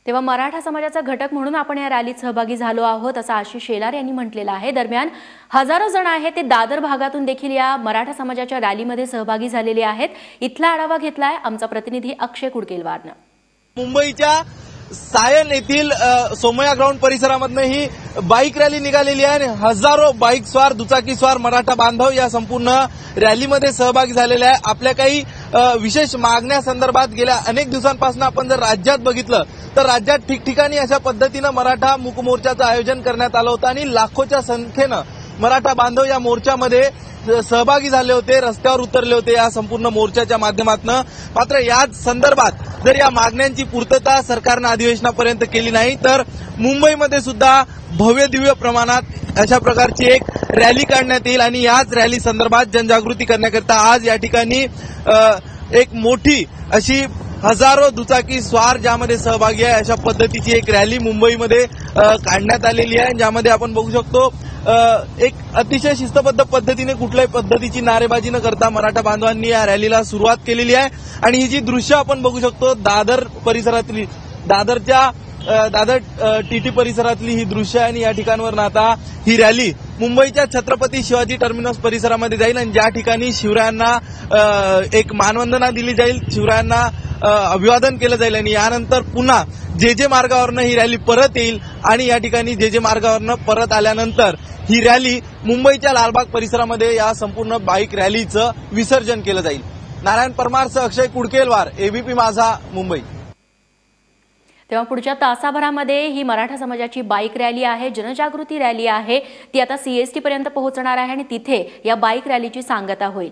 तेव्हा मराठा समाजाचा घटक म्हणून आपण या रॅलीत सहभागी झालो आहोत असं आशिष शेलार यांनी म्हटलेलं आहे। दरम्यान हजारो जण आहेत ते दादर भागातून देखील या मराठा समाजाच्या रॅलीमध्ये सहभागी झालेले आहेत। इथला आढावा घेतलाय आमचा प्रतिनिधी अक्षय कुडकेलवारनं। मुंबईच्या सायन येथील सोमया ग्राउंड परिसरामधून ही बाईक रॅली निघालेली आहे आणि हजारो बाईक स्वार दुचाकी स्वार मराठा बांधव या संपूर्ण रॅलीमध्ये सहभागी झालेले आहे। आपल्या काही विशेष मागण्यासंदर्भात गेल्या अनेक दिवसांपासून आपण जर राज्यात बघितलं तर राज्यात ठिकठिकाणी अशा पद्धतीनं मराठा मूक मोर्चाचं आयोजन करण्यात आलं होतं आणि लाखोच्या संख्येनं मराठा बांधव या मोर्चामध्ये सहभागी झाले होते, रस्त्यावर उतरले होते या संपूर्ण मोर्चाच्या माध्यमातून। मात्र याच संदर्भात जर या मागण्यांची पूर्तता सरकारनं अधिवेशनापर्यंत केली नाही तर मुंबईमध्ये सुद्धा भव्य दिव्य प्रमाणात अशा प्रकारची एक रॅली काढण्यात येईल आणि याच रॅली संदर्भात जनजागृती करण्याकरता आज या ठिकाणी एक मोठी अशी हजारो दुचाकी स्वार ज्यामध्ये सहभागी आहे अशा पद्धतीची एक रॅली मुंबईमध्ये काढण्यात आलेली आहे, ज्यामध्ये आपण बघू शकतो एक अतिशय शिस्तबद्ध पद्धतीने कुठल्याही पद्धतीची नारेबाजी न करता मराठा बांधवांनी या रॅलीला सुरुवात केलेली आहे। आणि ही जी दृश्य आपण बघू शकतो दादर परिसरातली दादर टीटी परिसरातली ही दृश्य आहे आणि या ठिकाणावर आता ही रॅली मुंबईच्या छत्रपती शिवाजी टर्मिनस परिसरामध्ये जाईल आणि ज्या ठिकाणी शिवरायांना एक मानवंदना दिली जाईल, शिवरायांना अभिवादन केलं जाईल आणि यानंतर पुन्हा जे मार्गावरनं ही रॅली परत येईल आणि या ठिकाणी जे मार्गावरनं परत आल्यानंतर ही रॅली मुंबईच्या लालबाग परिसरामध्ये या संपूर्ण बाईक रॅलीचं विसर्जन केलं जाईल। नारायण परमारसह अक्षय कुडकेलवार, एबीपी माझा, मुंबई। तेव्हा पुढच्या तासाभरामध्ये ही मराठा समाजाची बाईक रॅली आहे, जनजागृती रॅली आहे, ती आता सीएसटी पर्यंत पोहोचणार आहे आणि तिथे या बाईक रॅलीची सांगता होईल।